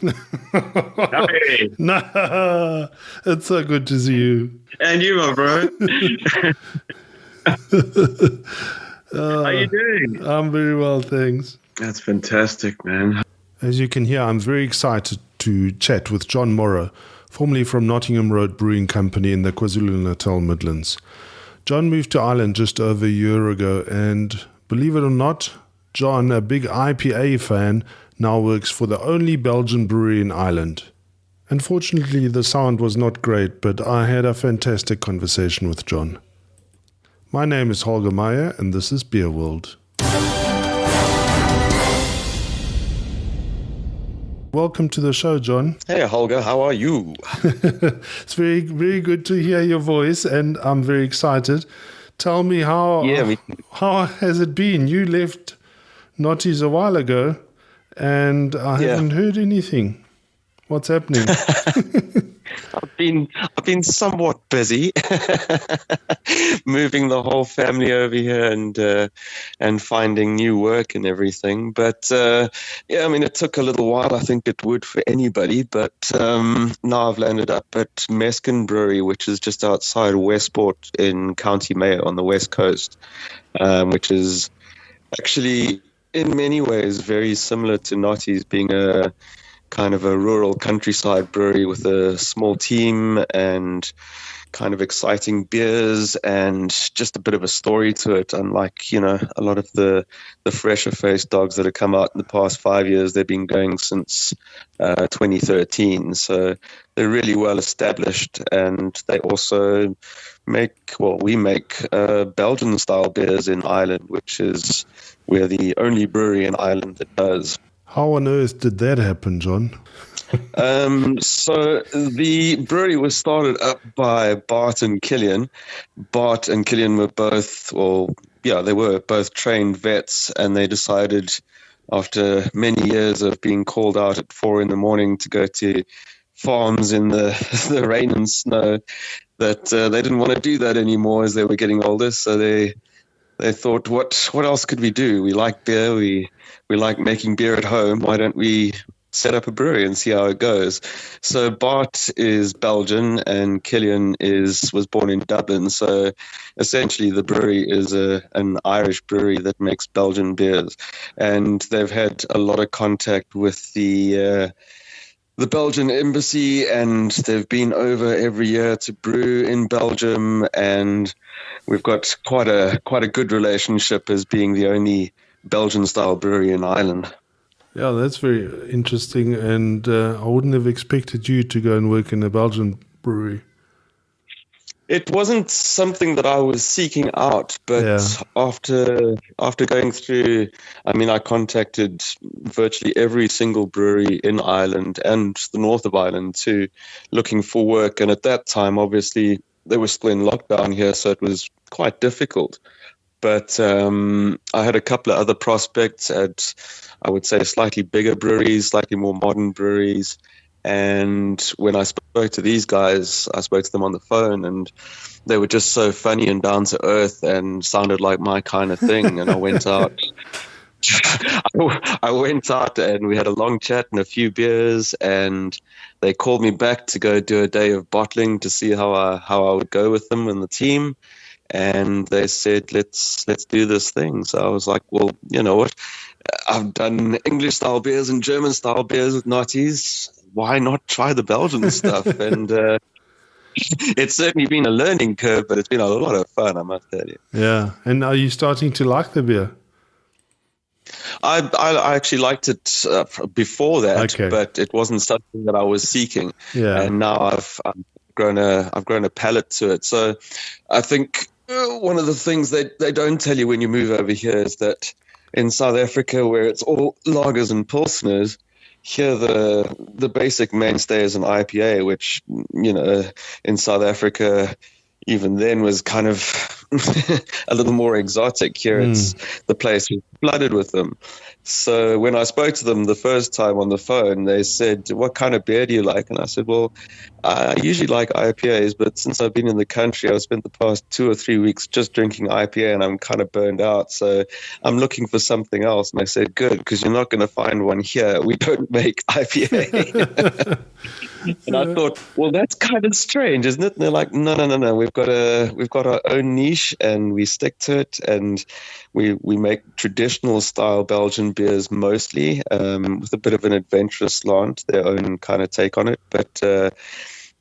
Hey, Nah, it's so good to see you. and you, my bro. How you Uh, doing? I'm very well, thanks. That's fantastic, man. As you can hear, I'm very excited to chat with John Morrow, formerly from Nottingham Road Brewing Company in the KwaZulu-Natal Midlands. John moved to Ireland just over a year ago, and believe it or not, John, a big IPA fan, now works for the only Belgian brewery in Ireland. Unfortunately, the sound was not great, but I had a fantastic conversation with John. My name is Holger, and this is BeerWorld. Welcome to the show, John. Hey, Holger, how are you? It's very, very good to hear your voice, and I'm very excited. Tell me how has it been? You left Notties a while ago, and I haven't heard anything. What's happening? I've been somewhat busy moving the whole family over here and finding new work and everything. But it took a little while. I think it would for anybody. But now I've landed up at Mescan Brewery, which is just outside Westport in County Mayo on the west coast, which is actually in many ways very similar to Notties, being a kind of a rural countryside brewery with a small team and kind of exciting beers and just a bit of a story to it. Unlike, a lot of the fresher faced dogs that have come out in the past 5 years, they've been going since 2013. So they're really well established, and they also we make Belgian style beers in Ireland, which is we're the only brewery in Ireland that does. How on earth did that happen, John? So the brewery was started up by Bart and Killian. Bart and Killian were they were both trained vets, and they decided after many years of being called out at 4 a.m. to go to farms in the rain and snow that they didn't want to do that anymore as they were getting older. So they thought, what else could we do? We like beer. We like making beer at home. Why don't we set up a brewery and see how it goes? So Bart is Belgian and Killian was born in Dublin. So essentially the brewery is an Irish brewery that makes Belgian beers. And they've had a lot of contact with the Belgian embassy, and they've been over every year to brew in Belgium, and we've got quite a good relationship as being the only Belgian style brewery in Ireland. Yeah, that's very interesting, and I wouldn't have expected you to go and work in a Belgian brewery. It wasn't something that I was seeking out, but after going through, I contacted virtually every single brewery in Ireland and the north of Ireland too, looking for work. And at that time, obviously, they were still in lockdown here, so it was quite difficult. But I had a couple of other prospects at, I would say, slightly bigger breweries, slightly more modern breweries. And when I spoke to these guys, I spoke to them on the phone, and they were just so funny and down to earth and sounded like my kind of thing. And I went out. I went out and we had a long chat and a few beers, and they called me back to go do a day of bottling to see how I would go with them and the team. And they said, let's do this thing. So I was like, well, you know what? I've done English style beers and German style beers with Notties. Why not try the Belgian stuff? And it's certainly been a learning curve, but it's been a lot of fun, I must tell you. Yeah. And are you starting to like the beer? I actually liked it before that, okay. But it wasn't something that I was seeking. Yeah. And now I've grown a palate to it. So I think one of the things they don't tell you when you move over here is that in South Africa, where it's all lagers and pilsners, here the basic mainstay is an IPA, which, in South Africa, even then was kind of a little more exotic. Here it's the place with flooded with them. So when I spoke to them the first time on the phone, they said, "What kind of beer do you like?" And I said, "Well, I usually like IPAs, but since I've been in the country, I've spent the past 2 or 3 weeks just drinking IPA, and I'm kind of burned out. So I'm looking for something else." And I said, "Good, because you're not going to find one here. We don't make IPA." And I thought, well, that's kind of strange, isn't it? And they're like, no. We've got our own niche, and we stick to it, and we make traditional style Belgian beers mostly, with a bit of an adventurous slant, their own kind of take on it. But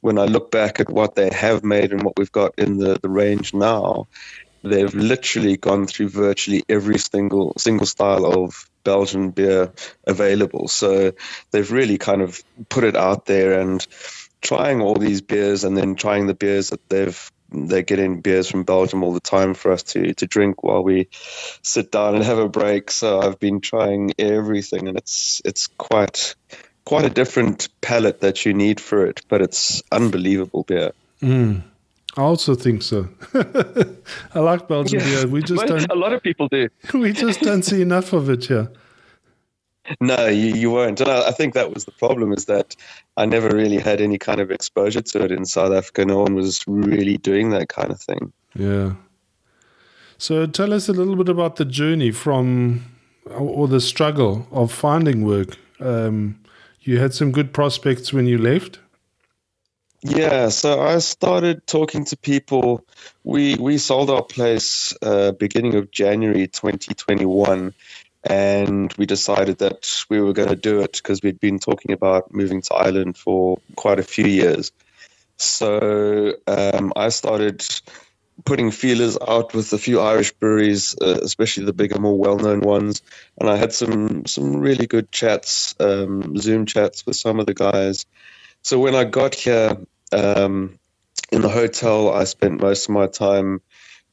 when I look back at what they have made and what we've got in the range now, they've literally gone through virtually every single style of Belgian beer available. So they've really kind of put it out there and trying all these beers, and then trying the beers that they're getting beers from Belgium all the time for us to drink while we sit down and have a break. So I've been trying everything, and it's quite a different palate that you need for it, but it's unbelievable beer. I also think so. I like Belgian beer. We just don't. A lot of people do. We just don't see enough of it here. No, you won't. And I think that was the problem, is that I never really had any kind of exposure to it in South Africa. No one was really doing that kind of thing. Yeah. So tell us a little bit about the journey or the struggle of finding work. You had some good prospects when you left? Yeah, so I started talking to people. We sold our place beginning of January 2021, and we decided that we were going to do it because we'd been talking about moving to Ireland for quite a few years. So I started putting feelers out with a few Irish breweries, especially the bigger, more well-known ones, and I had some really good chats, Zoom chats with some of the guys. So when I got here, in the hotel, I spent most of my time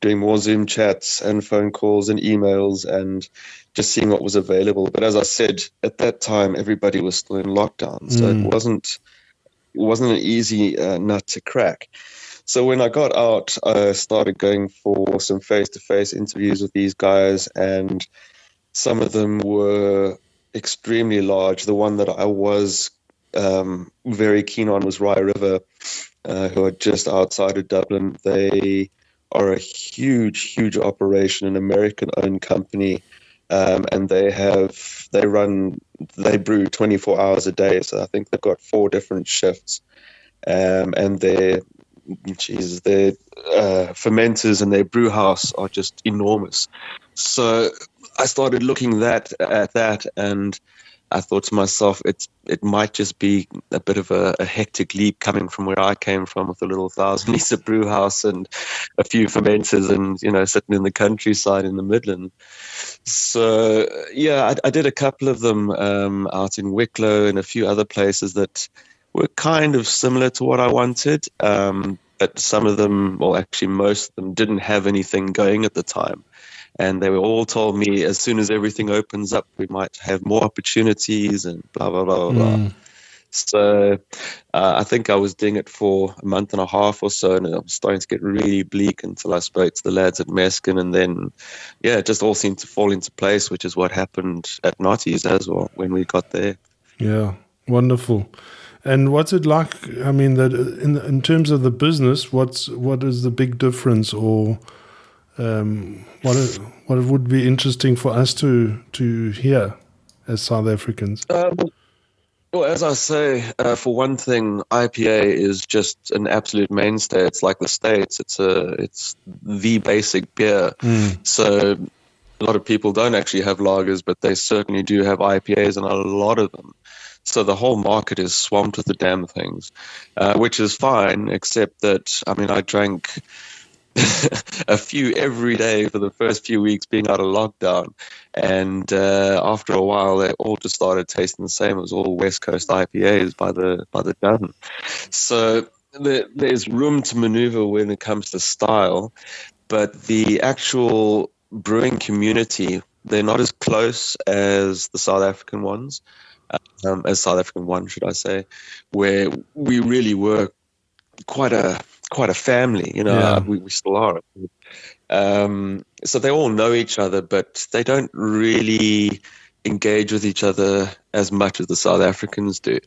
doing more Zoom chats and phone calls and emails and just seeing what was available. But as I said, at that time, everybody was still in lockdown, so it wasn't an easy nut to crack. So when I got out, I started going for some face-to-face interviews with these guys, and some of them were extremely large. The one that I was very keen on was Rye River, who are just outside of Dublin. They are a huge operation, an American-owned company, and they brew 24 hours a day. So I think they've got 4 different shifts, and their fermenters and their brew house are just enormous. So I started looking at that, and I thought to myself, it might just be a bit of a hectic leap coming from where I came from, with a little 1,000-litre brew house and a few fermenters, and sitting in the countryside in the Midlands. So yeah, I did a couple of them out in Wicklow and a few other places that were kind of similar to what I wanted, but some of them, or actually most of them, didn't have anything going at the time. And they were all told me, as soon as everything opens up, we might have more opportunities and blah, blah, blah, blah. So I think I was doing it for a month and a half or so, and it was starting to get really bleak until I spoke to the lads at Mescan. And then, yeah, it just all seemed to fall into place, which is what happened at Notties as well when we got there. Yeah, wonderful. And what's it like? I mean, that in terms of the business, what is the big difference, or what would be interesting for us to hear as South Africans? Well, as I say, for one thing, IPA is just an absolute mainstay. It's like the States. It's the basic beer. So a lot of people don't actually have lagers, but they certainly do have IPAs, and a lot of them. So the whole market is swamped with the damn things, which is fine, except that, I mean, I drank a few every day for the first few weeks being out of lockdown, and after a while they all just started tasting the same. It was all West Coast IPAs by the dozen. So there's room to maneuver when it comes to style, but the actual brewing community, they're not as close as the South African ones, as South African one, should I say, where we really were quite a quite a family, Yeah. we still are. So they all know each other, but they don't really engage with each other as much as the South Africans do.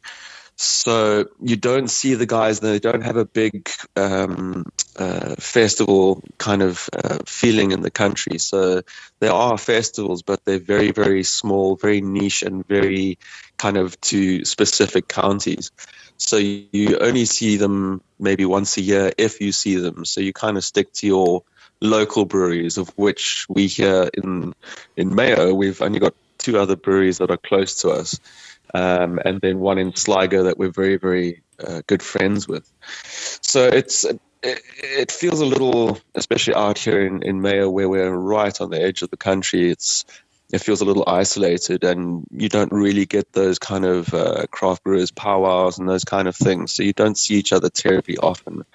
So you don't see the guys, they don't have a big festival kind of feeling in the country. So there are festivals, but they're very, very small, very niche, and very kind of to specific counties. So you only see them maybe once a year if you see them. So you kind of stick to your local breweries, of which we here in Mayo, we've only got two other breweries that are close to us. And then one in Sligo that we're very, very good friends with. So it feels a little, especially out here in Mayo, where we're right on the edge of the country, it feels a little isolated, and you don't really get those kind of craft brewers powwows and those kind of things. So you don't see each other terribly often.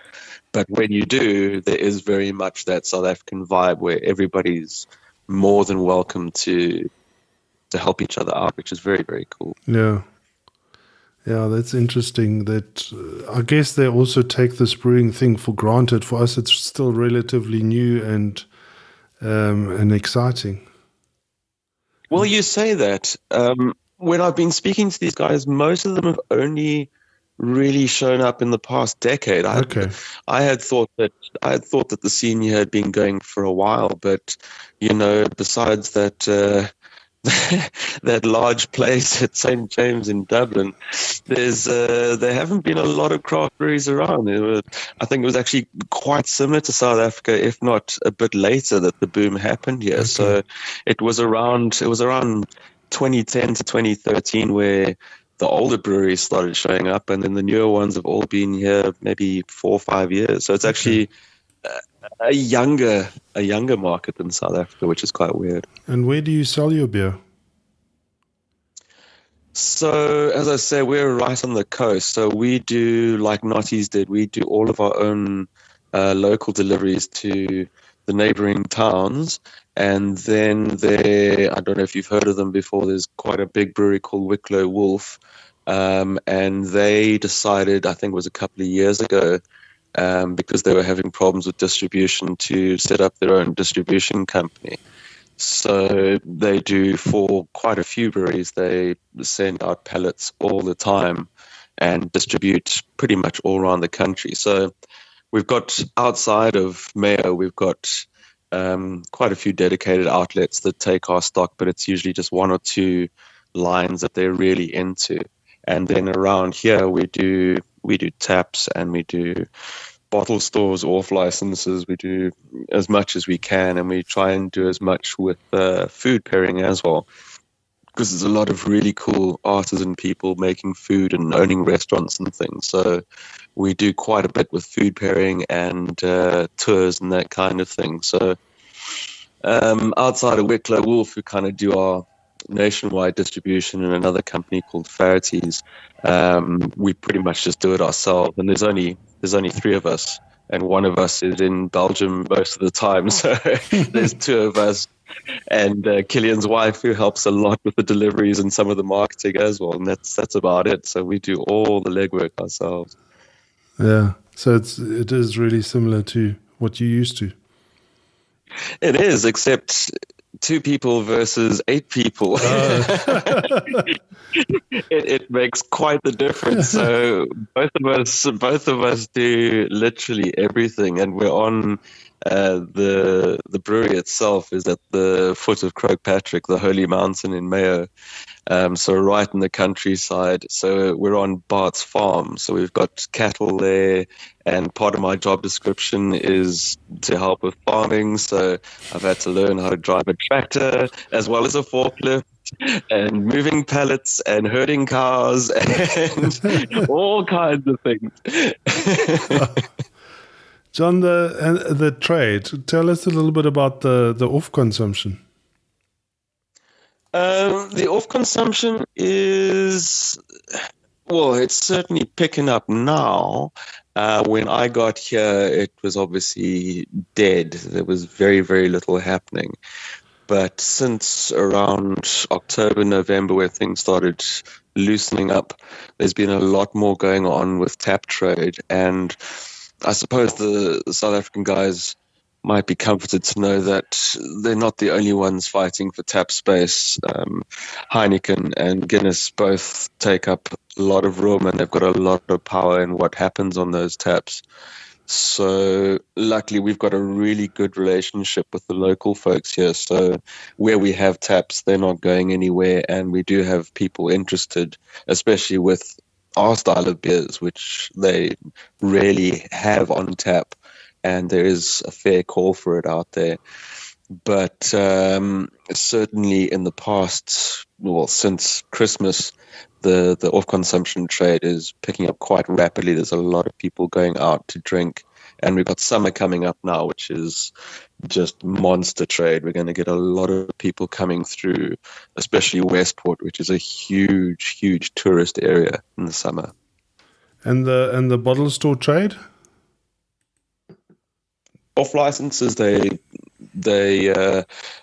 But when you do, there is very much that South African vibe where everybody's more than welcome to help each other out, which is very, very cool. Yeah. Yeah, that's interesting. That I guess they also take this brewing thing for granted. For us, it's still relatively new and exciting. Well, you say that. When I've been speaking to these guys, most of them have only really shown up in the past decade. I had thought that the scene here had been going for a while, but besides that. That large place at St. James in Dublin, there haven't been a lot of craft breweries around. I think it was actually quite similar to South Africa, if not a bit later, that the boom happened here. Okay. So it was around 2010 to 2013 where the older breweries started showing up, and then the newer ones have all been here maybe 4 or 5 years. So it's actually a younger market than South Africa, which is quite weird. And where do you sell your beer? So, as I say, we're right on the coast. So we do, like Notties did, we do all of our own local deliveries to the neighboring towns. And then I don't know if you've heard of them before, there's quite a big brewery called Wicklow Wolf. And they decided, I think it was a couple of years ago, because they were having problems with distribution, to set up their own distribution company. So they do, for quite a few breweries, they send out pallets all the time and distribute pretty much all around the country. So we've got, outside of Mayo, we've got quite a few dedicated outlets that take our stock, but it's usually just one or two lines that they're really into. And then around here, we do taps, and we do bottle stores, off licenses. We do as much as we can, and we try and do as much with food pairing as well, because there's a lot of really cool artisan people making food and owning restaurants and things. So we do quite a bit with food pairing and tours and that kind of thing. So outside of Wicklow Wolf, we kind of do our nationwide distribution in another company called Farities. We pretty much just do it ourselves, and there's only 3 of us, and one of us is in Belgium most of the time. So there's 2 of us, and Killian's wife, who helps a lot with the deliveries and some of the marketing as well. And that's about it. So we do all the legwork ourselves. Yeah. So it is really similar to what you used to. It is, except 2 people versus 8 people. It makes quite the difference. So both of us do literally everything, and we're on the brewery itself is at the foot of Croagh-Patrick, the holy mountain in Mayo. So right in the countryside. So we're on Bart's farm. So we've got cattle there, and part of my job description is to help with farming. So I've had to learn how to drive a tractor as well as a forklift, and moving pallets and herding cows and all kinds of things. John, the trade, tell us a little bit about the off consumption. The off consumption is, well, it's certainly picking up now. When I got here, it was obviously dead. There was very, very little happening. But since around October, November, where things started loosening up, there's been a lot more going on with tap trade. And I suppose the South African guys might be comforted to know that they're not the only ones fighting for tap space. Heineken and Guinness both take up a lot of room, and they've got a lot of power in what happens on those taps. So luckily, we've got a really good relationship with the local folks here. So where we have taps, they're not going anywhere, and we do have people interested, especially with our style of beers, which they rarely have on tap, and there is a fair call for it out there. But certainly in the past, well, since Christmas, the off-consumption trade is picking up quite rapidly. There's a lot of people going out to drink, and we've got summer coming up now, which is just monster trade. We're going to get a lot of people coming through, especially Westport, which is a huge, huge tourist area in the summer. And the bottle store trade? Off licenses, they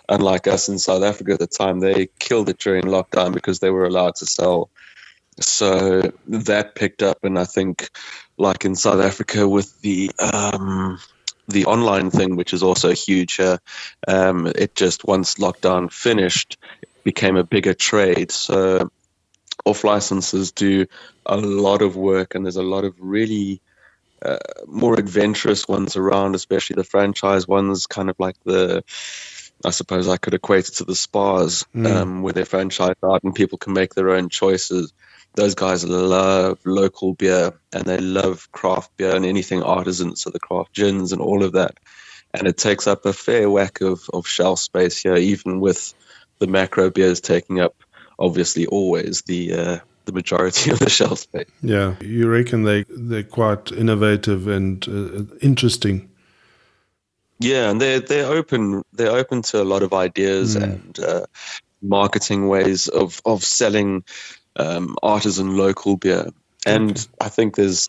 unlike us in South Africa at the time, they killed it during lockdown because they were allowed to sell. So that picked up, and I think, like in South Africa with the online thing, which is also huge here, it just, once lockdown finished, became a bigger trade. So off licenses do a lot of work, and there's a lot of really more adventurous ones around, especially the franchise ones, kind of like I suppose I could equate it to the spas, where they're franchised out and people can make their own choices. Those guys love local beer, and they love craft beer and anything artisan, so the craft gins and all of that. And it takes up a fair whack of shelf space here, even with the macro beers taking up, obviously, always the majority of the shelf space. Yeah, you reckon they're quite innovative and interesting. Yeah, and they're open to a lot of ideas and marketing ways of selling artisan local beer. And I think there's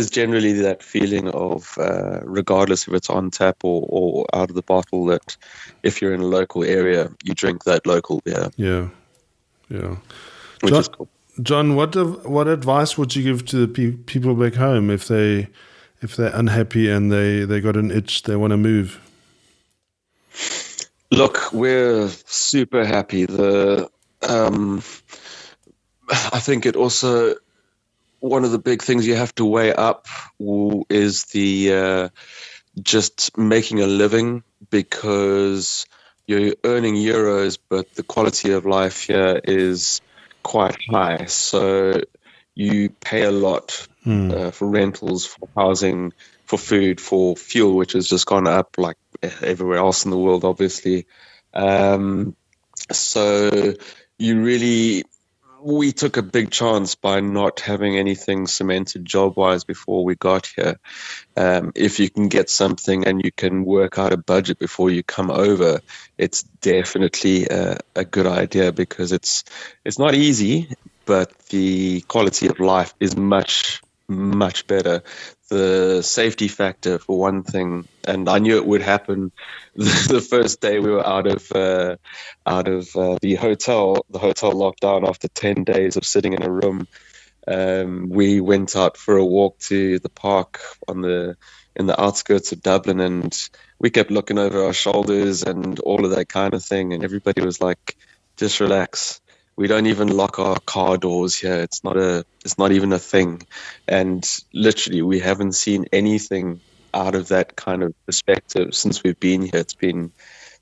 generally that feeling of, regardless if it's on tap or out of the bottle, that if you're in a local area, you drink that local beer. Yeah. Which is cool. John, what advice would you give to the people back home if they're unhappy and they got an itch, they want to move? Look, we're super happy. I think it also, one of the big things you have to weigh up is the just making a living, because you're earning euros, but the quality of life here is quite high. So you pay a lot for rentals, for housing, for food, for fuel, which has just gone up like everywhere else in the world, obviously. So we took a big chance by not having anything cemented job-wise before we got here. If you can get something and you can work out a budget before you come over, it's definitely a good idea, because it's not easy, but the quality of life is much, much better. The safety factor, for one thing, and I knew it would happen the first day we were out of the hotel. The hotel locked down after 10 days of sitting in a room. We went out for a walk to the park in the outskirts of Dublin, and we kept looking over our shoulders and all of that kind of thing. And everybody was like, "Just relax. We don't even lock our car doors here. It's not even a thing." And literally, we haven't seen anything out of that kind of perspective since we've been here.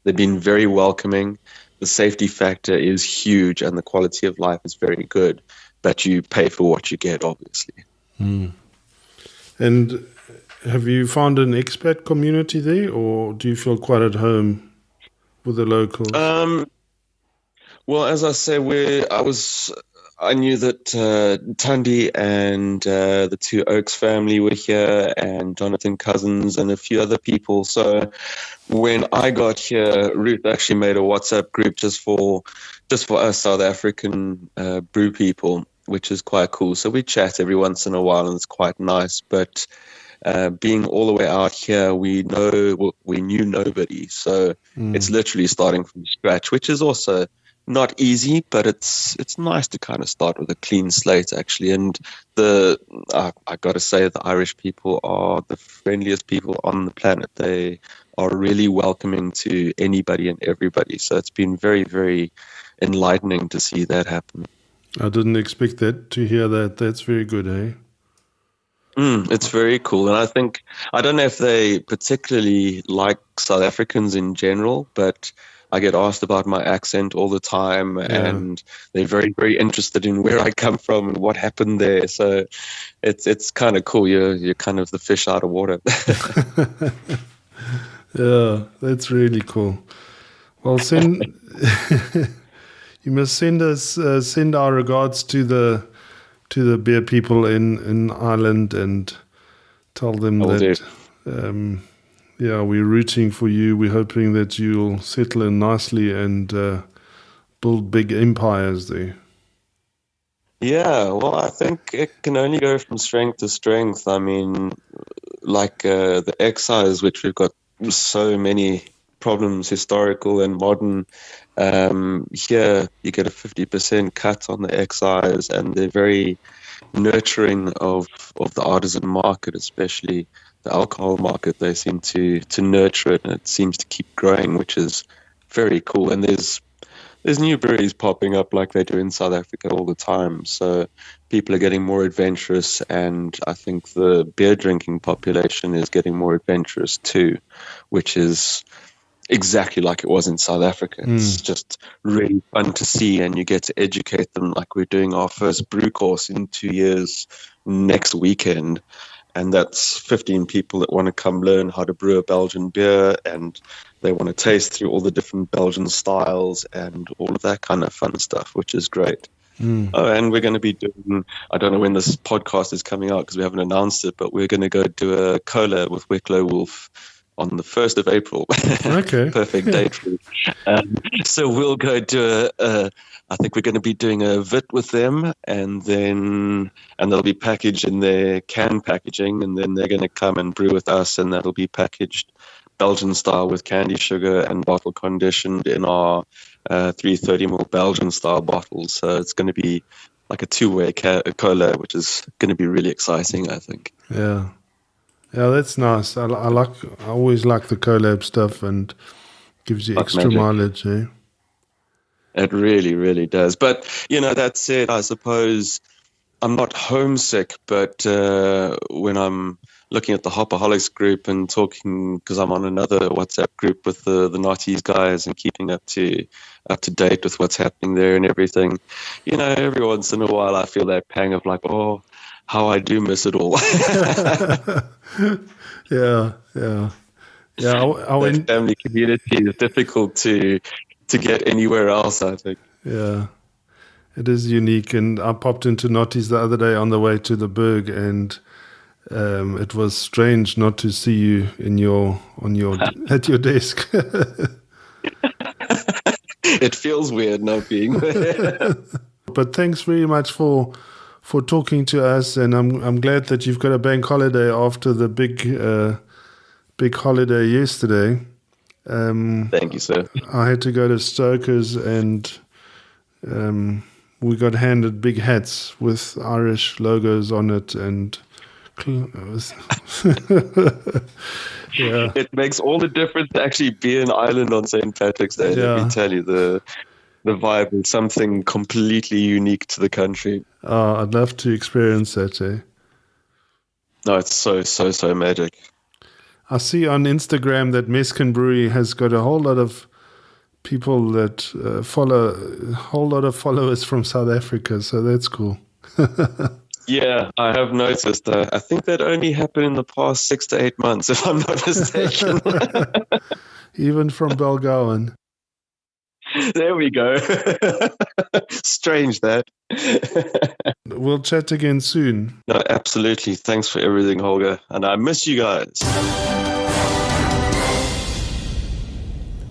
They've been very welcoming. The safety factor is huge, and the quality of life is very good. But you pay for what you get, obviously. And have you found an expat community there, or do you feel quite at home with the locals? Well, as I say, I knew that Tundi and the two Oaks family were here, and Jonathan Cousins and a few other people. So when I got here, Ruth actually made a WhatsApp group just for us South African brew people, which is quite cool. So we chat every once in a while, and it's quite nice. But being all the way out here, we knew nobody. So it's literally starting from scratch, which is also not easy, but it's nice to kind of start with a clean slate, actually. And I got to say, the Irish people are the friendliest people on the planet. They are really welcoming to anybody and everybody. So it's been very, very enlightening to see that happen. I didn't expect that to hear that. That's very good, eh? It's very cool. And I don't know if they particularly like South Africans in general, but I get asked about my accent all the time, and they're very, very interested in where I come from and what happened there. So it's kind of cool. You're kind of the fish out of water. Yeah, that's really cool. Well, you must send our regards to the beer people in Ireland and tell them that we're rooting for you. We're hoping that you'll settle in nicely and build big empires there. Yeah, well, I think it can only go from strength to strength. I mean, like the excise, which we've got so many problems, historical and modern. Here, you get a 50% cut on the excise, and they're very nurturing of the artisan market, especially the alcohol market. They seem to nurture it, and it seems to keep growing, which is very cool. And there's new breweries popping up like they do in South Africa all the time. So people are getting more adventurous, and I think the beer drinking population is getting more adventurous too, which is exactly like it was in South Africa. It's just really fun to see, and you get to educate them. Like, we're doing our first brew course in 2 years next weekend, and that's 15 people that want to come learn how to brew a Belgian beer, and they want to taste through all the different Belgian styles and all of that kind of fun stuff, which is great. Oh, and we're going to be doing, I don't know when this podcast is coming out because we haven't announced it, but we're going to go do a collab with Wicklow Wolf on the 1st of April. Okay. Perfect date for you. So we'll go do I think we're going to be doing a VIT with them, and they'll be packaged in their can packaging, and then they're going to come and brew with us, and that'll be packaged Belgian style with candy sugar and bottle conditioned in our 330ml Belgian style bottles. So it's going to be like a two-way cola, which is going to be really exciting, I think. Yeah. Yeah, that's nice. I always like the collab stuff, and gives you extra mileage, eh? It really, really does. But, that said, I suppose I'm not homesick, but when I'm looking at the Hopaholics group and talking, because I'm on another WhatsApp group with the Notties guys and keeping up to date with what's happening there and everything, every once in a while I feel that pang of like, oh, how I do miss it all. Yeah. Our family community is difficult to get anywhere else, I think. Yeah, it is unique. And I popped into Notties the other day on the way to the Berg, and it was strange not to see you at your desk. It feels weird not being there. But thanks very much for talking to us, and I'm glad that you've got a bank holiday after the big holiday yesterday. Thank you, sir. I had to go to Stoker's, and we got handed big hats with Irish logos on it, and yeah, it makes all the difference to actually be in Ireland on St. Patrick's Day. Yeah. Let me tell you, the vibe is something completely unique to the country. I'd love to experience that, eh? No, it's so magic. I see on Instagram that Mescan Brewery has got a whole lot of people that follow, a whole lot of followers from South Africa, so that's cool. Yeah, I have noticed. I think that only happened in the past 6 to 8 months, if I'm not mistaken. Even from Belgowan. There we go. Strange that. We'll chat again soon. No, absolutely. Thanks for everything, Holger. And I miss you guys.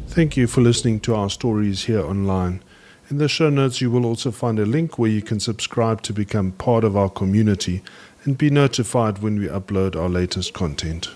Thank you for listening to our stories here online. In the show notes, you will also find a link where you can subscribe to become part of our community and be notified when we upload our latest content.